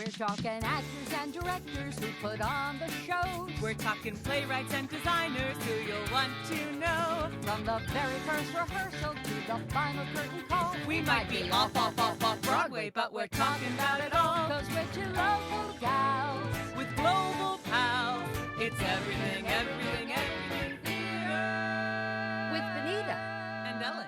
We're talking actors and directors who put on the shows. We're talking playwrights and designers who you'll want to know. From the very first rehearsal to the final curtain call. We might be off Broadway, but we're talking about it all. 'Cause we're two local gals With global pals, it's everything, everything, everything theater. with Benita And Ellen.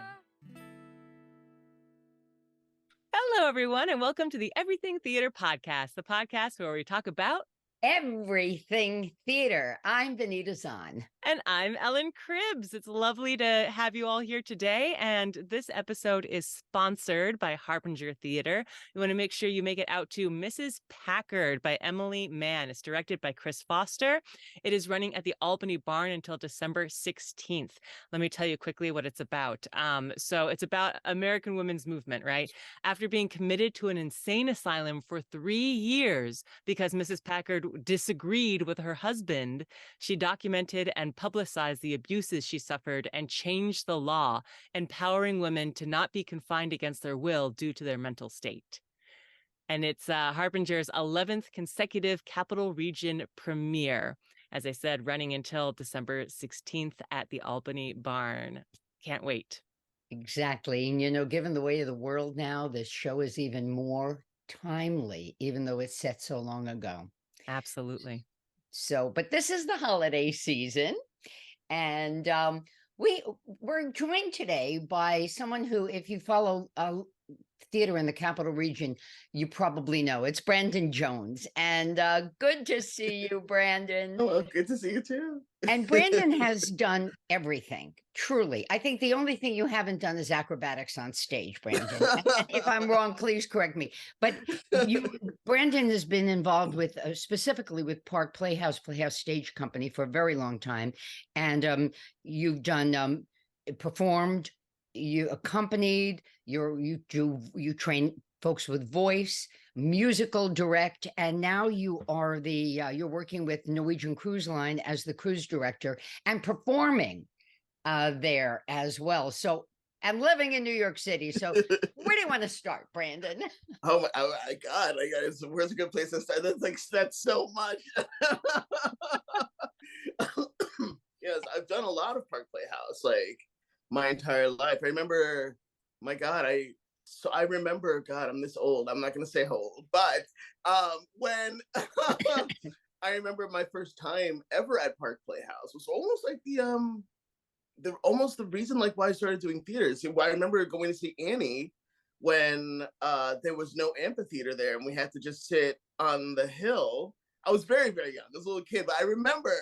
Hello, everyone, and welcome to the Everything Theater Podcast, the podcast where we talk about. Everything Theater. I'm Benita Zahn. And I'm Ellen Cribbs. It's lovely to have you all here today. And this episode is sponsored by Harbinger Theater. You want to make sure you make it out to Mrs. Packard by Emily Mann. It's directed by Chris Foster. It is running at the Albany Barn until December 16th. Let me tell you quickly what it's about. So it's about American women's movement, right? After being committed to an insane asylum for 3 years because Mrs. Packard disagreed with her husband, she documented and publicized the abuses she suffered and changed the law, empowering women to not be confined against their will due to their mental state. And it's Harbinger's 11th consecutive Capital Region premiere, as I said, running until December 16th at the Albany Barn. Can't wait. Exactly. And, given the way of the world now, this show is even more timely, even though it's set so long ago. Absolutely. So, but this is the holiday season. And we're joined today by someone who, if you follow theater in the Capital Region, you probably know. It's Brandon Jones. And good to see you, Brandon. Oh, good to see you too. And Brandon has done everything, truly. I think the only thing you haven't done is acrobatics on stage, Brandon. If I'm wrong, please correct me. But Brandon has been involved with, specifically with Park Playhouse Stage Company for a very long time. And you've done, performed, you accompanied, you train folks with voice, musical direct, and now you are you're working with Norwegian Cruise Line as the cruise director and performing there as well. So, and living in New York City. So where do you want to start, Brandon? Oh my God! Where's a good place to start? That's so much. Yes, I've done a lot of Park Playhouse, like my entire life. I remember, my God, I remember, God, I'm this old. I'm not going to say how old, but when I remember my first time ever at Park Playhouse was almost like the reason like why I started doing theater. So I remember going to see Annie when there was no amphitheater there and we had to just sit on the hill. I was very, very young. I was a little kid, but I remember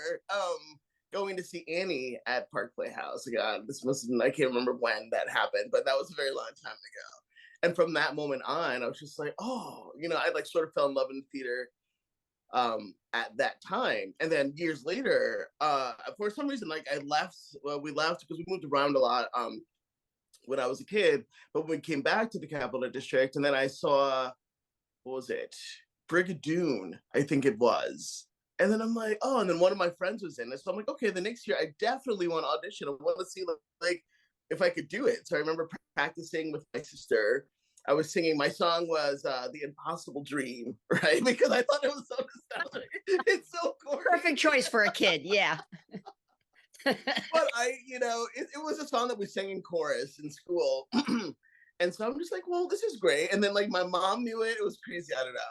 going to see Annie at Park Playhouse. God, I can't remember when that happened, but that was a very long time ago. And from that moment on, I was just like, oh, I like sort of fell in love in theater at that time. And then years later, for some reason, like we left because we moved around a lot when I was a kid. But we came back to the Capital District, and then I saw, what was it? Brigadoon, I think it was. And then I'm like, oh, and then one of my friends was in it. So I'm like, okay, the next year I definitely want to audition. I want to see like if I could do it. So I remember practicing with my sister. I was singing, my song was The Impossible Dream, right? Because I thought it was so nostalgic. It's so corny. Perfect choice for a kid, yeah. But it was a song that we sang in chorus in school. And so I'm just like, well, this is great. And then like my mom knew it. It was crazy. I don't know.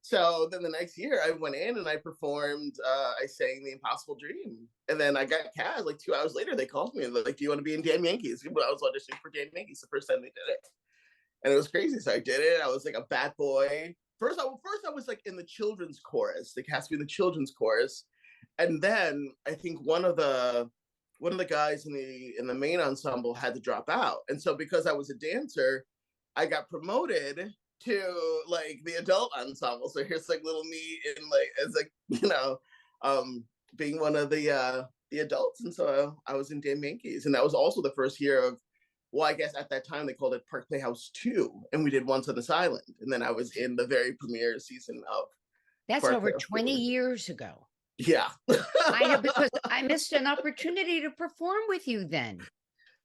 So then the next year I went in and I performed, I sang The Impossible Dream. And then I got cast. Like 2 hours later, they called me and they're like, do you want to be in Damn Yankees? I was auditioning for Damn Yankees the first time they did it. And it was crazy. So I did it. I was like a bad boy. First I was like in the children's chorus. They cast me in the children's chorus. And then I think one of the guys in the main ensemble had to drop out. And so because I was a dancer, I got promoted to like the adult ensemble. So here's like little me in like as like being one of the adults. And so I was in Damn Yankees, and that was also the first year of, well, I guess at that time they called it Park Playhouse 2, and we did Once on this Island, and then I was in the very premiere season of That's Park over Playhouse 20 2. years ago. Yeah. I know, because I missed an opportunity to perform with you then.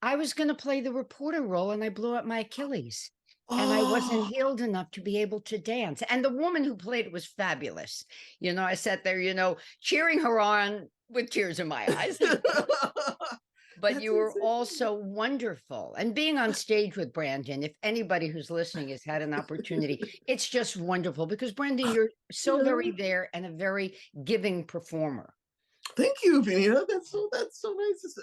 I was going to play the reporter role and I blew up my Achilles. and I wasn't Oh. healed enough to be able to dance. And the woman who played it was fabulous. I sat there, cheering her on with tears in my eyes. But That's you were insane. also wonderful. And being on stage with Brandon, if anybody who's listening has had an opportunity, it's just wonderful because Brandon, you're so very there and a very giving performer. Thank you, Benita. That's so nice to say.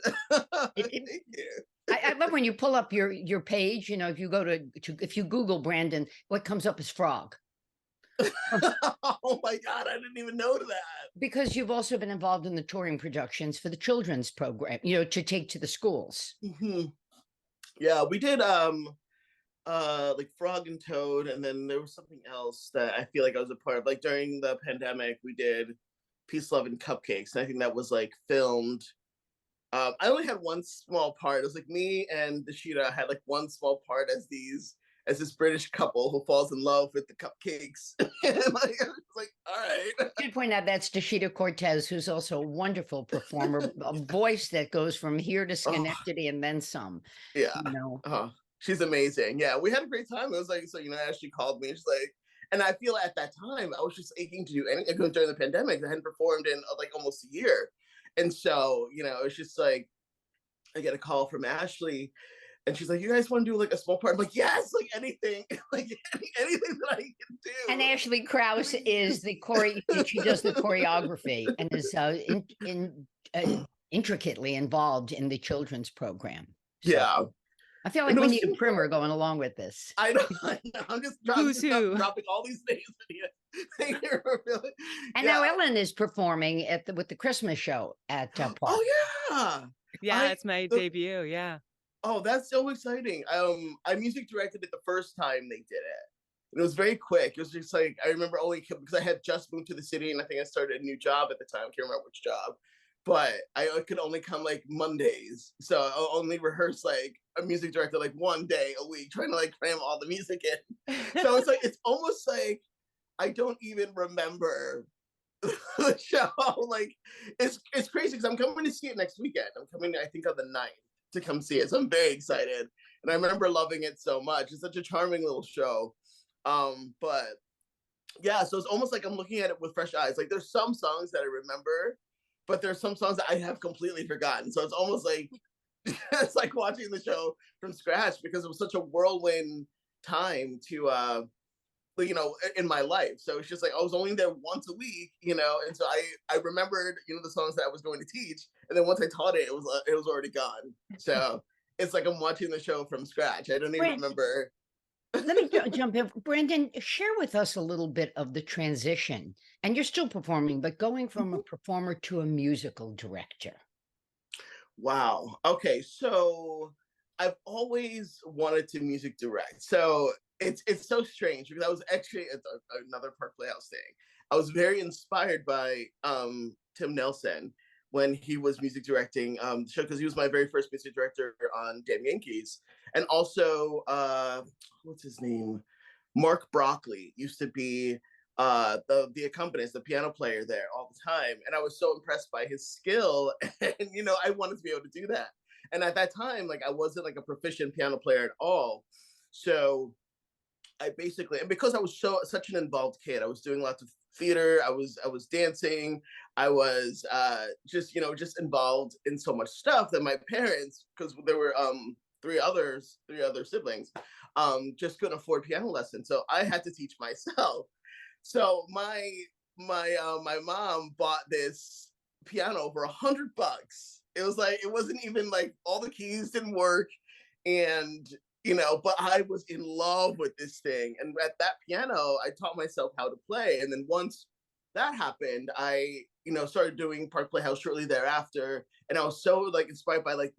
It, Thank you. I love when you pull up your page. If you go to if you Google Brandon, what comes up is frog. Oh my God, I didn't even know that. Because you've also been involved in the touring productions for the children's program, to take to the schools. Hmm. Yeah, we did like Frog and Toad, and then there was something else that I feel like I was a part of. Like during the pandemic, we did Peace, Love, and Cupcakes, and I think that was like filmed. I only had one small part. It was like me and Dashida had like one small part as this British couple who falls in love with the cupcakes. And like, I was like, all right. I should point out that's Dashida Cortez, who's also a wonderful performer, a voice that goes from here to Schenectady and then some. Yeah. You know. She's amazing. Yeah, we had a great time. It was like, so, as she called me, she's like, and I feel at that time, I was just aching to do anything. During the pandemic, I hadn't performed in like almost a year. And so, it's just like, I get a call from Ashley, and she's like, "You guys want to do like a small part?" I'm like, "Yes, like anything, like anything that I can do." And Ashley Krause is the she does the choreography and is intricately involved in the children's program. So Yeah. I feel like we need a primer going along with this. I know. I'm just dropping all these names in here. Thank you for feeling. And now Ellen is performing with the Christmas show at Park. Oh yeah. Yeah, it's my debut. Yeah. Oh, that's so exciting. I music directed it the first time they did it. And it was very quick. It was just like, I remember only because I had just moved to the city and I think I started a new job at the time. I can't remember which job. But I could only come like Mondays. So I'll only rehearse like a music director like one day a week, trying to like cram all the music in. So it's like, it's almost like I don't even remember the show. Like it's crazy because I'm coming to see it next weekend. I'm coming, I think, on the 9th to come see it. So I'm very excited. And I remember loving it so much. It's such a charming little show. But yeah, so it's almost like I'm looking at it with fresh eyes. Like there's some songs that I remember, but there's some songs that I have completely forgotten. So it's almost like it's like watching the show from scratch because it was such a whirlwind time to in my life. So it's just like I was only there once a week, and so I remembered the songs that I was going to teach, and then once I taught it, it was already gone. So it's like I'm watching the show from scratch. I don't even remember. Let me jump in. Brandon, share with us a little bit of the transition. And you're still performing, but going from a performer to a musical director. Wow. Okay. So I've always wanted to music direct. So it's so strange because I was actually at another Park Playhouse thing. I was very inspired by Tim Nelson when he was music directing the show because he was my very first music director on Damn Yankees. And also, what's his name? Mark Broccoli used to be the accompanist, the piano player there all the time. And I was so impressed by his skill. And, I wanted to be able to do that. And at that time, like I wasn't like a proficient piano player at all. So I basically, and because I was such an involved kid, I was doing lots of theater. I was dancing. I was just involved in so much stuff that my parents, because there were three other siblings, just couldn't afford piano lessons. So I had to teach myself. So my mom bought this piano for $100. It was like, it wasn't even like all the keys didn't work, and but I was in love with this thing. And at that piano, I taught myself how to play. And then once that happened, I, started doing Park Playhouse shortly thereafter. And I was so like inspired by like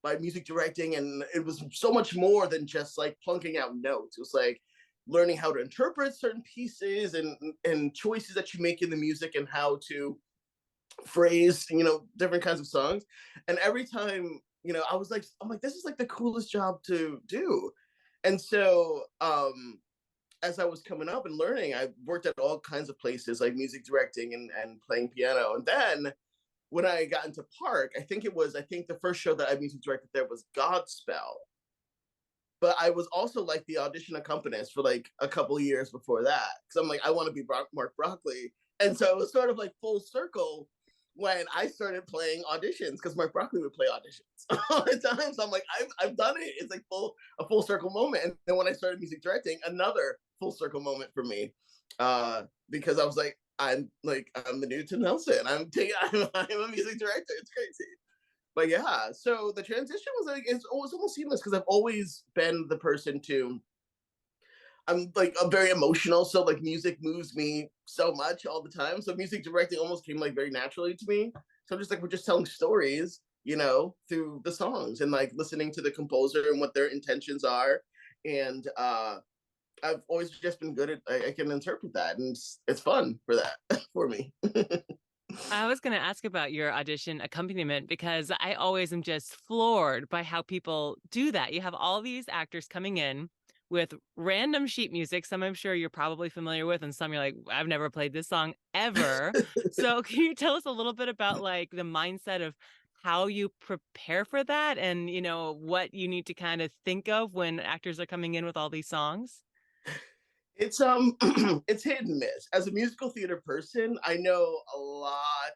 by music directing. And it was so much more than just like plunking out notes. It was like learning how to interpret certain pieces and choices that you make in the music and how to phrase, different kinds of songs. And every time, I'm like, this is like the coolest job to do. And so, as I was coming up and learning, I worked at all kinds of places like music directing and playing piano. And then when I got into Park, I think the first show that I music directed there was Godspell. but I was also like the audition accompanist for like a couple of years before that. Cause I'm like, I want to be Mark Broccoli. And so it was sort of like full circle when I started playing auditions, because Mark Broccoli would play auditions all the time. So I'm like, I've done it. It's like a full circle moment. And then when I started music directing, another full circle moment for me. Because I was like, I'm the new Tim Nelson. I'm a music director. It's crazy. But yeah, so the transition was like, it was almost seamless, because I've always been the person I'm very emotional, so like music moves me so much all the time. So music directing almost came like very naturally to me. So I'm just like, we're just telling stories, through the songs, and like listening to the composer and what their intentions are. And I've always just been good at, I can interpret that, and it's fun for that for me. I was going to ask about your audition accompaniment, because I always am just floored by how people do that. You have all these actors coming in with random sheet music, some I'm sure you're probably familiar with, and some you're like, I've never played this song ever. So can you tell us a little bit about like the mindset of how you prepare for that, and what you need to kind of think of when actors are coming in with all these songs? It's it's hit and miss. As a musical theater person, I know a lot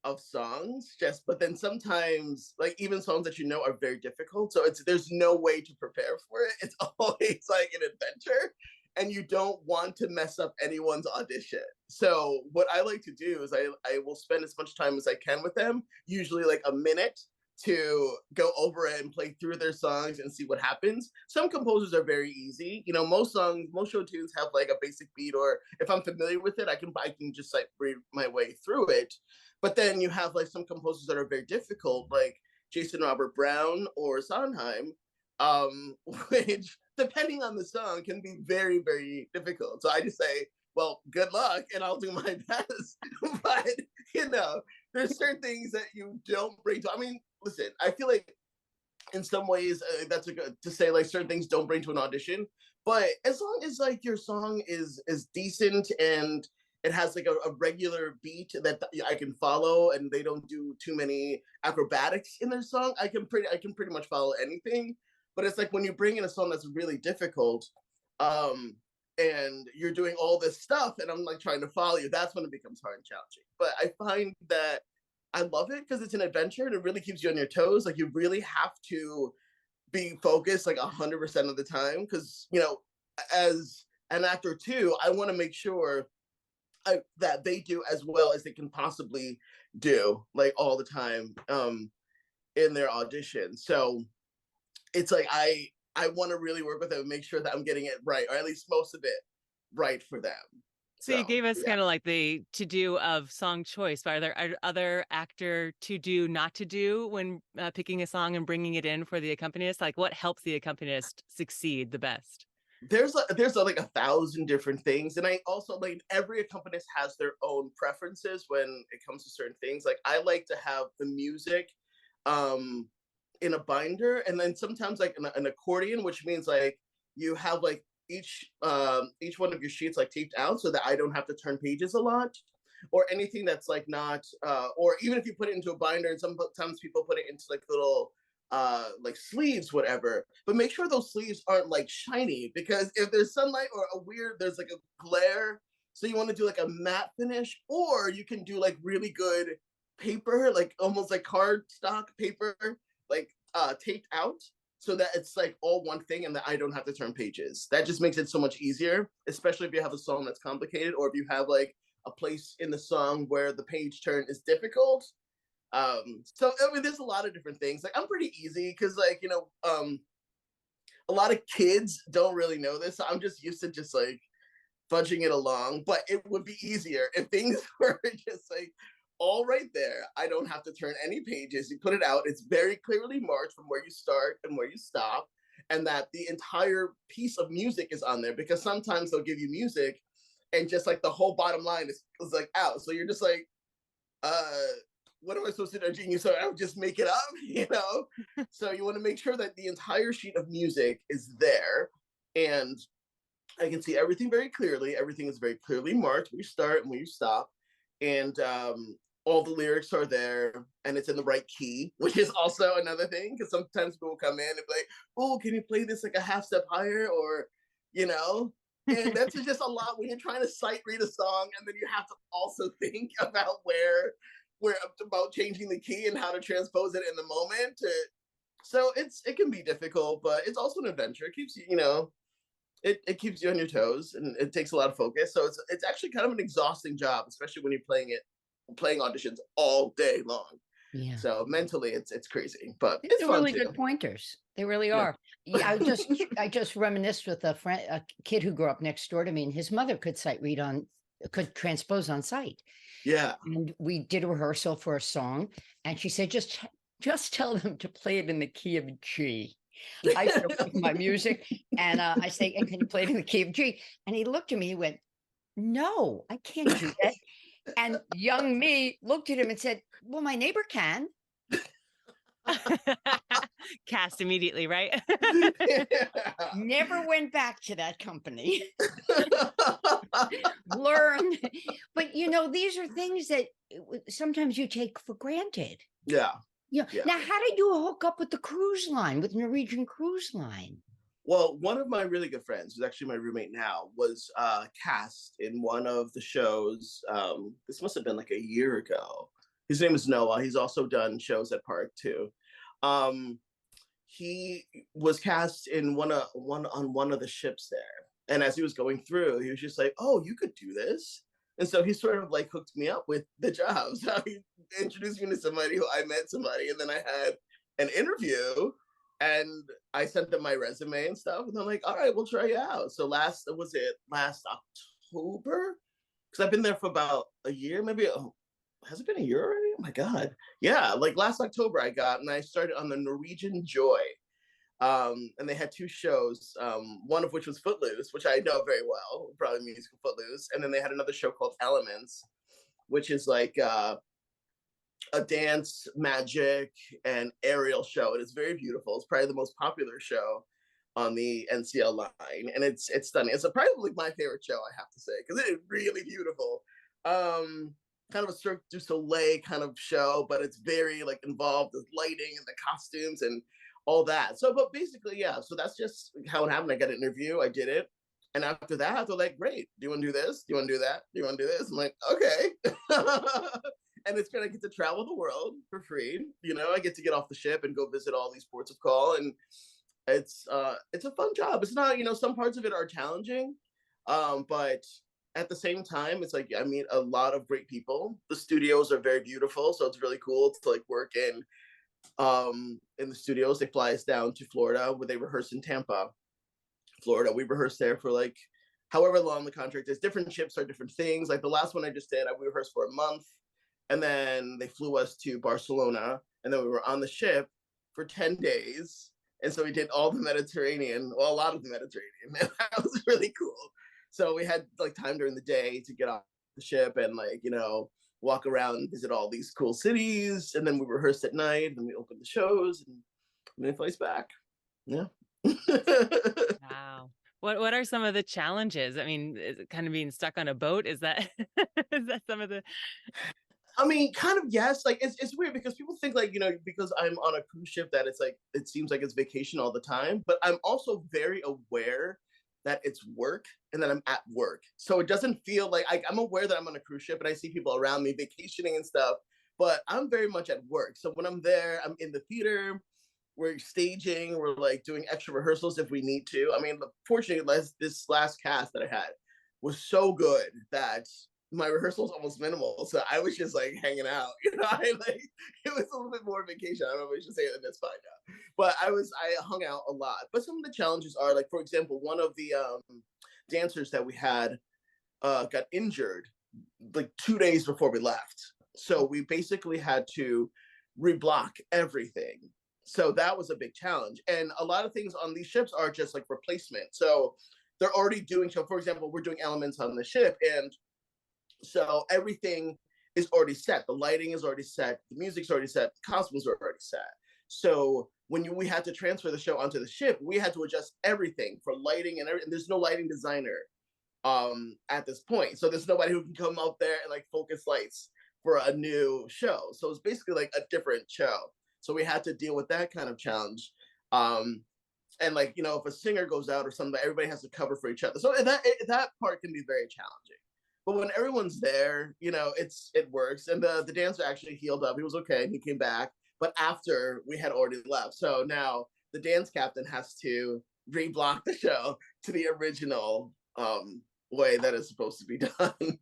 of songs, but then sometimes like even songs that are very difficult. So there's no way to prepare for it. It's always like an adventure, and you don't want to mess up anyone's audition. So what I like to do is I will spend as much time as I can with them, usually like a minute, to go over it and play through their songs and see what happens. Some composers are very easy. Most show tunes have like a basic beat, or if I'm familiar with it, I can just like read my way through it. But then you have like some composers that are very difficult, like Jason Robert Brown or Sondheim, which depending on the song can be very, very difficult. So I just say, well, good luck, and I'll do my best. But there's certain things that you don't bring to. I mean, listen, I feel like in some ways that's to say like certain things don't bring to an audition, but as long as like your song is decent and it has like a regular beat that I can follow, and they don't do too many acrobatics in their song, I can pretty much follow anything. But it's like when you bring in a song that's really difficult, and you're doing all this stuff, and I'm like trying to follow you, that's when it becomes hard and challenging. But I find that I love it because it's an adventure, and it really keeps you on your toes. Like you really have to be focused like 100% of the time, because as an actor too, I want to make sure that they do as well as they can possibly do, like all the time in their audition. So it's like I want to really work with them and make sure that I'm getting it right, or at least most of it right for them. So you gave us kind of like the to-do of song choice. But are there other actor to-do, not to-do when picking a song and bringing it in for the accompanist? Like what helps the accompanist succeed the best? There's like 1,000 different things, and I also like every accompanist has their own preferences when it comes to certain things. Like I like to have the music in a binder, and then sometimes like an accordion, which means like you have like each one of your sheets like taped out, so that I don't have to turn pages a lot, or anything that's like not or even if you put it into a binder, and sometimes people put it into like little like sleeves, whatever, but make sure those sleeves aren't like shiny, because if there's sunlight or there's like a glare, so you want to do like a matte finish, or you can do like really good paper, like almost like cardstock paper, like taped out, so that it's like all one thing and that I don't have to turn pages. That just makes it so much easier, especially if you have a song that's complicated, or if you have like a place in the song where the page turn is difficult. So I mean, there's a lot of different things. Like I'm pretty easy because like, a lot of kids don't really know this. So I'm just used to just like fudging it along, but it would be easier if things were just like all right there. I don't have to turn any pages. You put it out. It's very clearly marked from where you start and where you stop, and that the entire piece of music is on there, because sometimes they'll give you music and just like the whole bottom line is like out. So you're just like, what am I supposed to do? So I would just make it up, So you want to make sure that the entire sheet of music is there, and I can see everything very clearly. Everything is very clearly marked where you start and where you stop. And all the lyrics are there and it's in the right key, which is also another thing, because sometimes people come in and be like, oh, can you play this like a half step higher, or you know, and that's just a lot when you're trying to sight read a song, and then you have to also think about where about changing the key and how to transpose it in the moment. So it can be difficult, but it's also an adventure. It keeps you, you know, it keeps you on your toes, and it takes a lot of focus. So it's actually kind of an exhausting job, especially when you're playing auditions all day long. Yeah. So mentally, it's crazy, but They're it's fun really too. good pointers. They really Yeah. are. Yeah, I just reminisced with a kid who grew up next door to me, and his mother could transpose on sight. Yeah. And we did a rehearsal for a song, and she said, just tell them to play it in the key of G. I started with my music, and I say, and can you play it in the key of G? And he looked at me, he went, no, I can't do that. And young me looked at him and said, well, my neighbor can. Cast immediately, right? Never went back to that company. Learned. But you know, these are things that sometimes you take for granted. Yeah. Yeah. Yeah. Now, how did you hook up with the cruise line, with Norwegian Cruise Line? Well, one of my really good friends, who's actually my roommate now, was cast in one of the shows. This must have been like a year ago. His name is Noah. He's also done shows at Park too. He was cast in one of the ships there, and as he was going through, he was just like, "Oh, you could do this." And so he sort of like hooked me up with the job. So he introduced me to somebody who I met somebody, and then I had an interview, and I sent them my resume and stuff, and they're like, "All right, we'll try you out." So last October? Because I've been there for about a year, maybe. Has it been a year already? Oh my god! Yeah, like last October I started on the Norwegian Joy, and they had two shows. One of which was Footloose, which I know very well, probably musical Footloose, and then they had another show called Elements, which is like a dance, magic, and aerial show. It is very beautiful. It's probably the most popular show on the NCL line, and it's stunning. It's probably my favorite show, I have to say, because it is really beautiful. Kind of a Cirque du Soleil kind of show, but it's very like involved with lighting and the costumes and all that. So, but basically, yeah. So that's just how it happened. I got an interview. I did it. And after that, they're like, great. Do you want to do this? Do you want to do that? Do you want to do this? I'm like, okay. And it's going to get to travel the world for free. You know, I get to get off the ship and go visit all these ports of call. And it's a fun job. It's not, you know, some parts of it are challenging. But at the same time, it's like I meet a lot of great people. The studios are very beautiful. So it's really cool to like work in the studios. They fly us down to Florida where they rehearse in Tampa, Florida. We rehearsed there for like however long the contract is. Different ships are different things. Like the last one I just did, we rehearsed for a month, and then they flew us to Barcelona, and then we were on the ship for 10 days. And so we did all the Mediterranean, well, a lot of the Mediterranean. And that was really cool. So we had like time during the day to get off the ship and like, you know, walk around and visit all these cool cities. And then we rehearsed at night, and we opened the shows, and then flies back. Yeah. Wow. What are some of the challenges? I mean, is it kind of being stuck on a boat? Is that is that some of the I mean, kind of, yes. Like it's weird because people think like, you know, because I'm on a cruise ship that it's like it seems like it's vacation all the time, but I'm also very aware that it's work and that I'm at work. So it doesn't feel like I'm aware that I'm on a cruise ship and I see people around me vacationing and stuff, but I'm very much at work. So when I'm there, I'm in the theater, we're staging, we're like doing extra rehearsals if we need to. I mean, fortunately, this last cast that I had was so good that my rehearsals almost minimal. So I was just like hanging out, you know, it was a little bit more vacation. I don't know if I should say that, that's fine now. But I hung out a lot. But some of the challenges are like, for example, one of the dancers that we had got injured like 2 days before we left. So we basically had to reblock everything. So that was a big challenge. And a lot of things on these ships are just like replacement. So they're already doing, so for example, we're doing Elements on the ship, and so everything is already set. The lighting is already set. The music's already set. The costumes are already set. So when we had to transfer the show onto the ship, we had to adjust everything for lighting and everything. There's no lighting designer at this point. So there's nobody who can come up there and like focus lights. for a new show. So it's basically like a different show. So we had to deal with that kind of challenge. And like, you know, if a singer goes out or something, everybody has to cover for each other. So that part can be very challenging. But when everyone's there, you know, it works. And the dancer actually healed up. He was okay. He came back. But after we had already left. So now the dance captain has to reblock the show to the original way that it's supposed to be done.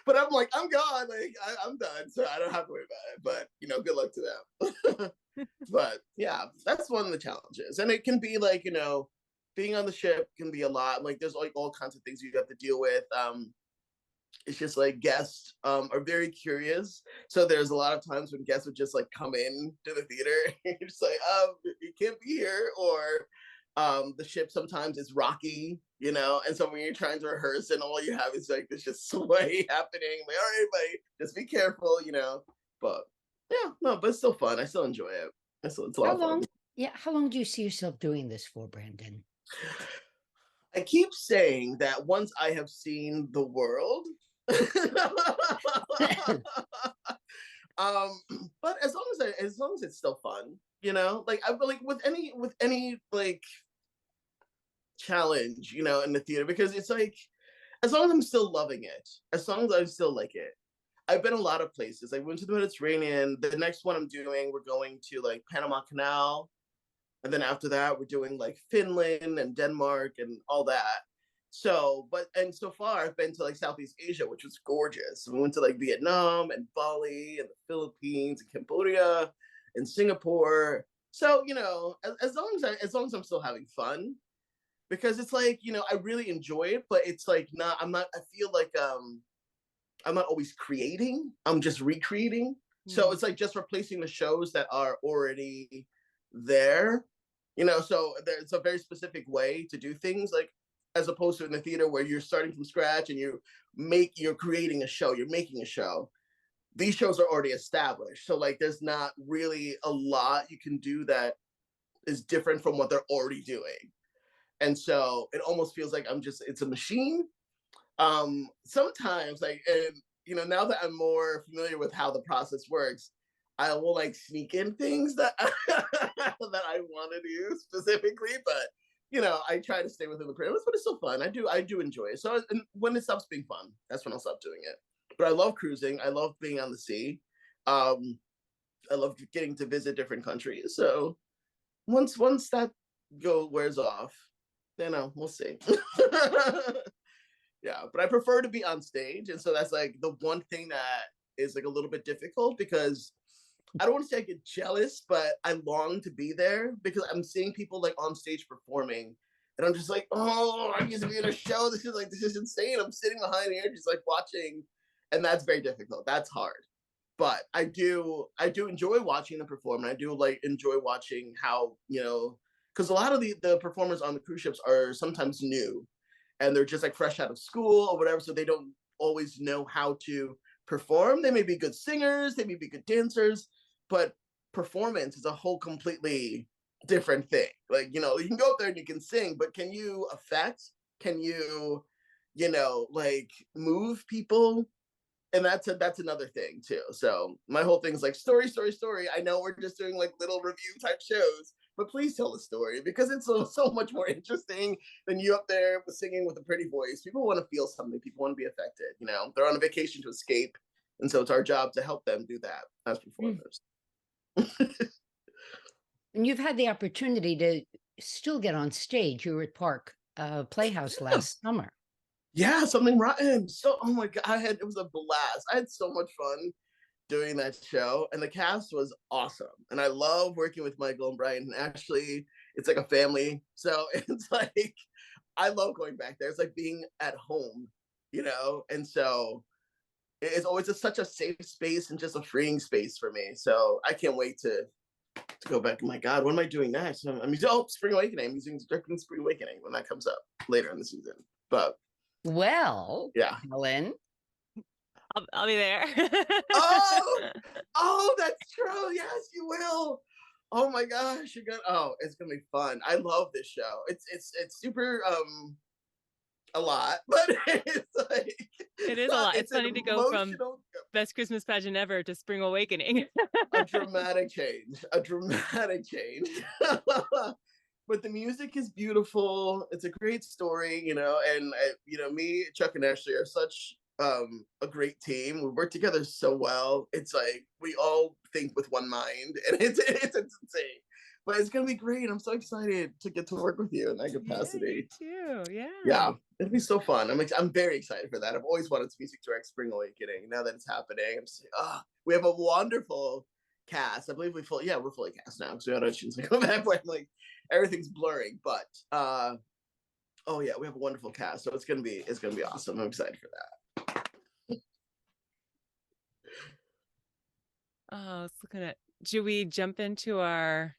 But I'm like, I'm gone. Like, I'm done. So I don't have to worry about it. But, you know, good luck to them. But yeah, that's one of the challenges. And it can be like, you know, being on the ship can be a lot. Like there's like all kinds of things you have to deal with. It's just like guests are very curious. So there's a lot of times when guests would just like come in to the theater. You're just like, you can't be here. Or the ship sometimes is rocky, you know, and so when you're trying to rehearse and all you have is like this just sway happening, like, all right, everybody, just be careful, you know. But yeah, no, but it's still fun. I still enjoy it. It's a lot of fun. How long do you see yourself doing this for, Brandon? I keep saying that once I have seen the world, but as long as it's still fun, you know, like I like with any like challenge, you know, in the theater, because it's like as long as I'm still loving it, as long as I still like it. I've been a lot of places. I went to the Mediterranean. The next one I'm doing, we're going to like Panama Canal. And then after that, we're doing like Finland and Denmark and all that. So, and so far I've been to like Southeast Asia, which was gorgeous. We went to like Vietnam and Bali and the Philippines and Cambodia and Singapore. So, you know, as long as I'm still having fun, because it's like, you know, I really enjoy it, but it's like I feel like I'm not always creating, I'm just recreating. So it's like just replacing the shows that are already there, you know. So there's a very specific way to do things, like as opposed to in the theater where you're starting from scratch and you're creating a show, you're making a show. These shows are already established. So like there's not really a lot you can do that is different from what they're already doing. And so it almost feels like it's a machine. Sometimes like, and you know, now that I'm more familiar with how the process works, I will like sneak in things that that I want to do specifically, but you know, I try to stay within the parameters, but it's still fun. I do enjoy it. So when it stops being fun, that's when I'll stop doing it. But I love cruising. I love being on the sea. I love getting to visit different countries. So once that wears off, then we'll see. Yeah, but I prefer to be on stage, and so that's like the one thing that is like a little bit difficult, because I don't want to say I get jealous, but I long to be there because I'm seeing people like on stage performing, and I'm just like, oh, I used to be in a show. This is insane. I'm sitting behind here just like watching, and that's very difficult. That's hard, but I do enjoy watching them perform, and I do like enjoy watching how, you know, because a lot of the performers on the cruise ships are sometimes new, and they're just like fresh out of school or whatever, so they don't always know how to perform. They may be good singers, they may be good dancers, but performance is a whole completely different thing. Like, you know, you can go up there and you can sing, but can you affect? Can you, you know, like move people? And that's another thing too. So my whole thing is like story. I know we're just doing like little review type shows, but please tell the story, because it's so much more interesting than you up there singing with a pretty voice. People want to feel something. People want to be affected. You know, they're on a vacation to escape, and so it's our job to help them do that as performers. And you've had the opportunity to still get on stage. You were at Park Playhouse last summer. Yeah, something rotten. So, oh my God, it was a blast. I had so much fun doing that show, and the cast was awesome. And I love working with Michael and Brian and Ashley. It's like a family. So it's like, I love going back there. It's like being at home, you know? And so it's always such a safe space and just a freeing space for me. So I can't wait to go back. Oh my God, what am I doing next? Spring Awakening. I'm directing Spring Awakening when that comes up later in the season. But well, yeah, Helen, I'll be there. oh, that's true. Yes, you will. Oh my gosh, it's gonna be fun. I love this show. It's super a lot, but it's like It is a lot. It's an funny to go from emotional, best Christmas pageant ever to Spring Awakening. a dramatic change, a dramatic change. But the music is beautiful. It's a great story, you know, and you know, me, Chuck, and Ashley are such a great team. We work together so well. It's like we all think with one mind, and it's insane. But it's gonna be great. I'm so excited to get to work with you in that capacity. Yeah, you too. Yeah. Yeah, it'll be so fun. I'm very excited for that. I've always wanted to music direct Spring Awakening. Now that it's happening, I'm just like, oh, we have a wonderful cast. I believe we're fully cast now because we auditions and go back. But like everything's blurring, but oh yeah, we have a wonderful cast, so it's gonna be awesome. I'm excited for that. Oh, I was looking at. Should we jump into our?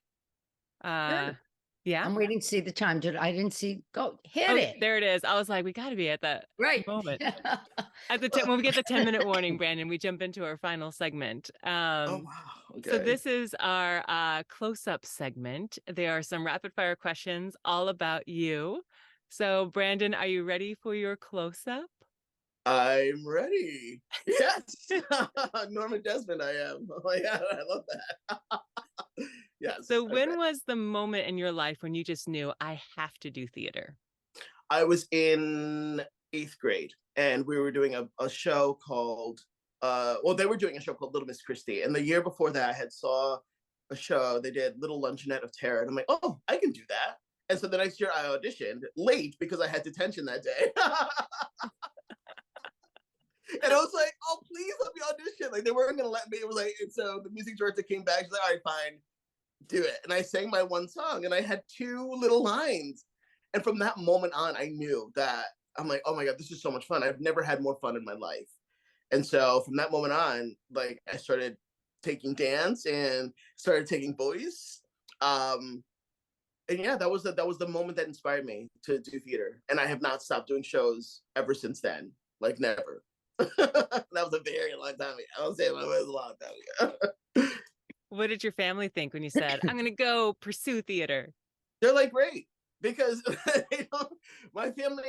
Sure. Yeah. I'm waiting to see the time. I didn't see. Go hit Oh, it. there it is. I was like, we got to be at that Right. moment. At the when we get the 10-minute warning, Brandon, we jump into our final segment. Oh wow. Okay. So this is our close-up segment. There are some rapid-fire questions all about you. So, Brandon, are you ready for your close-up? I'm ready. Yes. Norma Desmond, I am. Oh yeah, I love that. Yes. So when was the moment in your life when you just knew I have to do theater? I was in 8th grade and we were doing a show called well, they were doing a show called Little Miss Christie. And the year before that I had saw a show, they did Little Luncheonette of Terror. And I'm like, oh, I can do that. And so the next year I auditioned late because I had detention that day. And I was like, oh, please let me audition. Like they weren't gonna let me. It was like, and so the music director came back. She's like, all right, fine, do it. And I sang my one song and I had 2 little lines. And from that moment on, I knew that I'm like, oh my God, this is so much fun. I've never had more fun in my life. And so from that moment on, like I started taking dance and started taking voice. And yeah, that was the moment that inspired me to do theater. And I have not stopped doing shows ever since then. Like never. That was a very long time ago. I was saying it was a long time ago. What did your family think when you said, I'm going to go pursue theater? They're like, great. Because you know, my family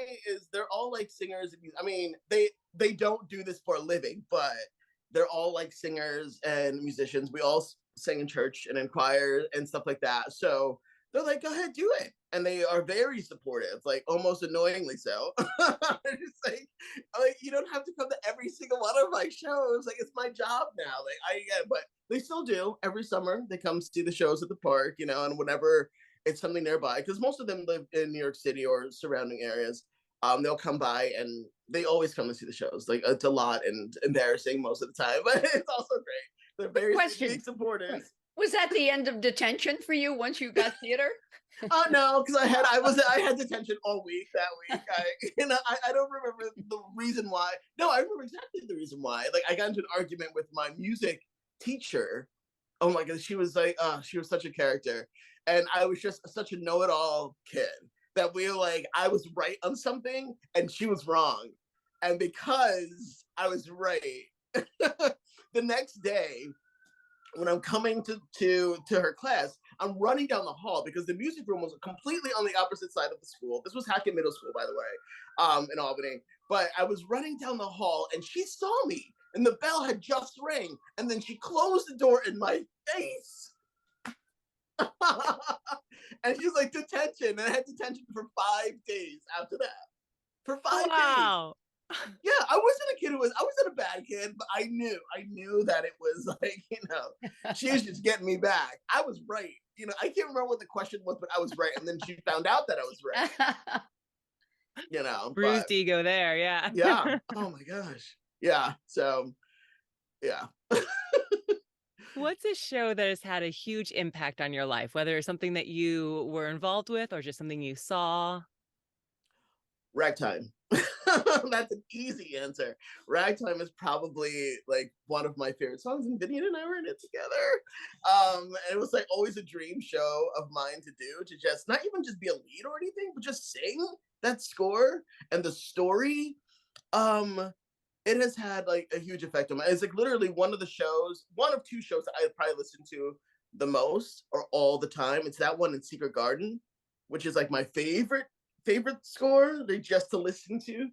they're all like singers. I mean, they don't do this for a living, but they're all like singers and musicians. We all sing in church and in choir and stuff like that. So they're like, go ahead, do it. And they are very supportive, like almost annoyingly so. It's like, you don't have to come to every single one of my shows. Like, it's my job now. But they still do. Every summer, they come see the shows at the park, you know, and whenever it's something nearby, because most of them live in New York City or surrounding areas. They'll come by and they always come to see the shows. Like, it's a lot and embarrassing most of the time, but it's also great. They're very big supporters. Was that the end of detention for you once you got theater? Oh no, because I had detention all week that week. I don't remember the reason why. No, I remember exactly the reason why. Like I got into an argument with my music teacher. Oh my God, she was such a character, and I was just such a know-it-all kid that I was right on something and she was wrong, and because I was right, the next day, when I'm coming to her class, I'm running down the hall because the music room was completely on the opposite side of the school. This was Hackett Middle School, by the way, in Albany. But I was running down the hall and she saw me and the bell had just rang. And then she closed the door in my face. And she's like, detention. And I had detention for 5 days after that. For 5 days. Yeah, I wasn't a bad kid, but I knew that it was like, you know, she was just getting me back. I was right. You know, I can't remember what the question was, but I was right. And then she found out that I was right. You know. Bruised ego there, yeah. Yeah. Oh my gosh. Yeah. So, yeah. What's a show that has had a huge impact on your life, whether it's something that you were involved with or just something you saw? Ragtime. That's an easy answer. Ragtime is probably like one of my favorite songs, and Vivian and I were in it together. And it was like always a dream show of mine to do, to just not even just be a lead or anything, but just sing that score and the story. It has had like a huge effect on me. It's like literally one of 2 shows that I probably listen to the most or all the time. It's that one in Secret Garden, which is like my favorite favorite score, like just to listen to.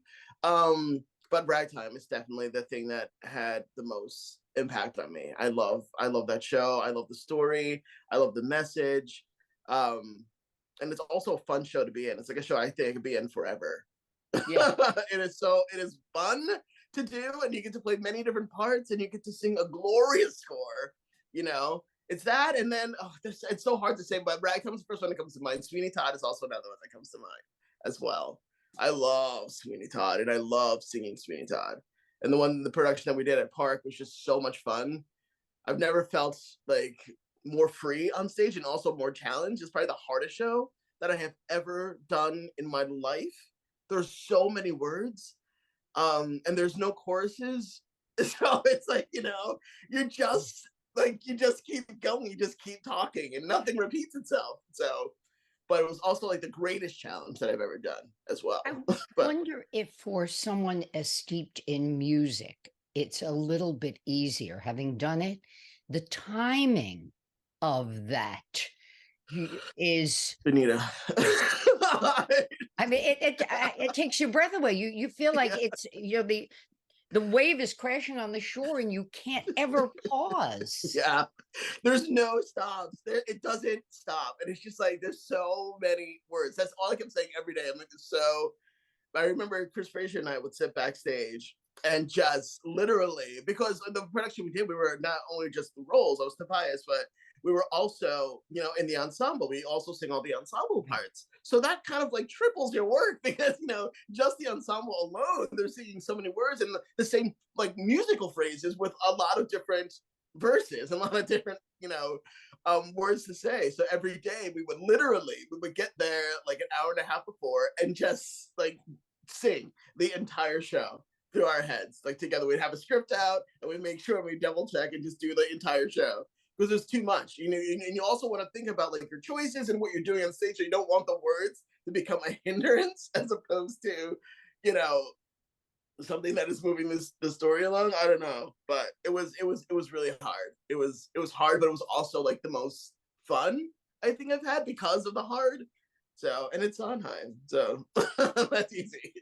But Ragtime is definitely the thing that had the most impact on me. I love that show. I love the story. I love the message. And it's also a fun show to be in. It's like a show I think I could be in forever. Yeah. It is fun to do, and you get to play many different parts, and you get to sing a glorious score. You know, it's that, and then it's so hard to say, but Ragtime's the first one that comes to mind. Sweeney Todd is also another one that comes to mind as well. I love Sweeney Todd, and I love singing Sweeney Todd. And the production that we did at Park was just so much fun. I've never felt like more free on stage, and also more challenged. It's probably the hardest show that I have ever done in my life. There's so many words, and there's no choruses. So it's like, you just keep going, you just keep talking, and nothing repeats itself. So, but it was also like the greatest challenge that I've ever done as well. I But wonder if for someone as steeped in music, it's a little bit easier having done it. The timing of that is, Benita, I mean, it takes your breath away. You feel like Yeah. it's, the wave is crashing on the shore and you can't ever pause. yeah, there's no stops. It doesn't stop, and it's just like there's so many words. That's all I kept saying every day. I'm like, so. I remember Chris Frazier and I would sit backstage and just literally, because the production we did, we were not only just the roles, I was Tobias, but we were also, in the ensemble. We also sing all the ensemble parts. So that kind of like triples your work because, just the ensemble alone, they're singing so many words and the same like musical phrases with a lot of different verses, a lot of different, words to say. So every day we would get there like an hour and a half before and just like sing the entire show through our heads. Like together, we'd have a script out and we'd make sure we double check and just do the entire show because there's too much, and you also want to think about like your choices and what you're doing on stage. So you don't want the words to become a hindrance as opposed to, something that is moving the story along. I don't know, but it was really hard. It was hard, but it was also like the most fun I think I've had because of the hard. So, and it's Sondheim, so that's easy.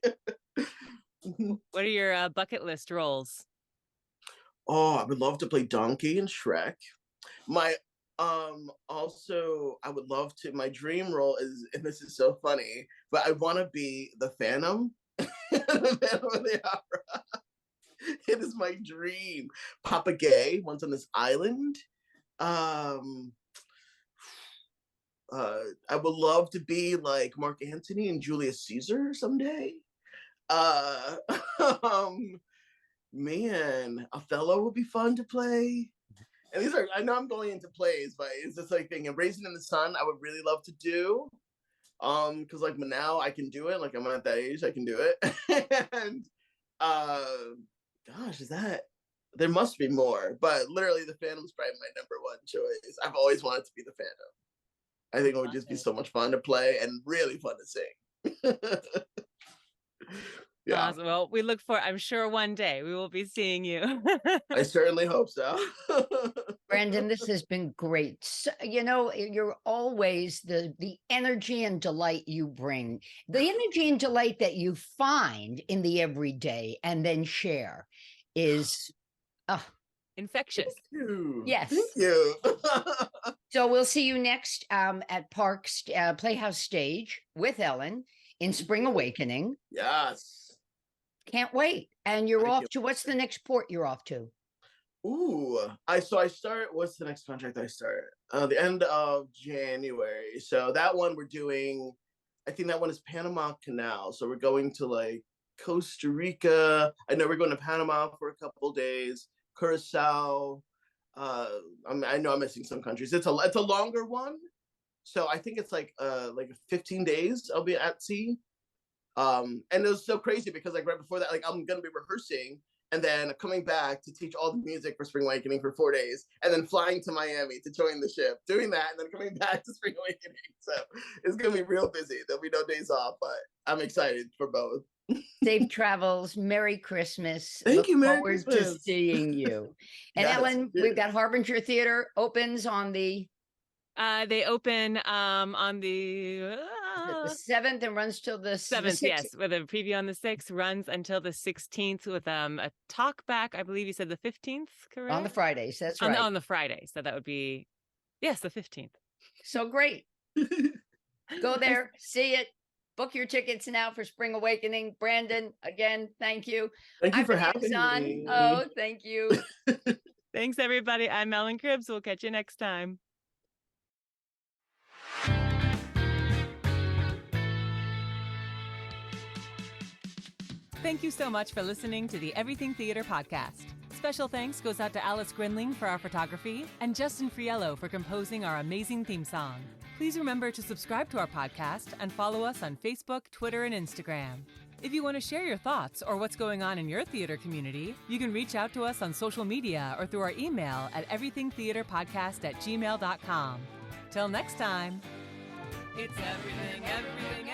What are your bucket list roles? Oh, I would love to play Donkey in Shrek. My also I would love to. My dream role is, and this is so funny, but I want to be the Phantom. The Phantom of the Opera. It is my dream. Papa Gay, once on this island. I would love to be like Mark Antony and Julius Caesar someday. Man, Othello would be fun to play. And these are, I know I'm going into plays, but it's just like thinking Raisin in the Sun, I would really love to do. Because like now I can do it, like I'm at that age, I can do it. And gosh, there must be more, but literally the Phantom's probably my number one choice. I've always wanted to be the Phantom. I think it would just be so much fun to play and really fun to sing. Yeah. Awesome. Well, we look for, I'm sure one day we will be seeing you. I certainly hope so. Brandon, this has been great. So, you're always the energy and delight you bring, the energy and delight that you find in the everyday and then share is infectious. Thank you. Yes. Thank you. So we'll see you next at Park's Playhouse Stage with Ellen in Spring Awakening. Yes. Can't wait. And you're Thank off you. to, what's the next port you're off to? Ooh, I start. What's the next contract I start? The end of January. So that one we're doing. I think that one is Panama Canal. So we're going to like Costa Rica. I know we're going to Panama for a couple days. Curacao. I know I'm missing some countries. It's a longer one. So I think it's like 15 days I'll be at sea. And it was so crazy because like right before that, like I'm gonna be rehearsing and then coming back to teach all the music for Spring Awakening for 4 days, and then flying to Miami to join the ship, doing that, and then coming back to Spring Awakening. So it's gonna be real busy. There'll be no days off, but I'm excited for both. Safe travels. Merry Christmas. Thank you. Merry Forward to Christmas. seeing you. And Yes, Ellen, yes. we've got Harbinger Theater opens on the They open on the The 7th and runs till the 7th, 6th. yes, with a preview on the 6th, runs until the 16th with a talk back. I believe you said the 15th, correct? On the Fridays. That's on right. on the Friday. So that would be, yes, the 15th. So great. Go there, see it. Book your tickets now for Spring Awakening. Brandon, again, thank you. Thank you I'm for Renee having Zahn. me. Oh, thank you. Thanks, everybody. I'm Ellen Cribbs. We'll catch you next time. Thank you so much for listening to the Everything Theater podcast. Special thanks goes out to Alice Grinling for our photography and Justin Friello for composing our amazing theme song. Please remember to subscribe to our podcast and follow us on Facebook, Twitter, and Instagram. If you want to share your thoughts or what's going on in your theater community, you can reach out to us on social media or through our email at everythingtheaterpodcast@gmail.com. Till next time, it's everything, everything,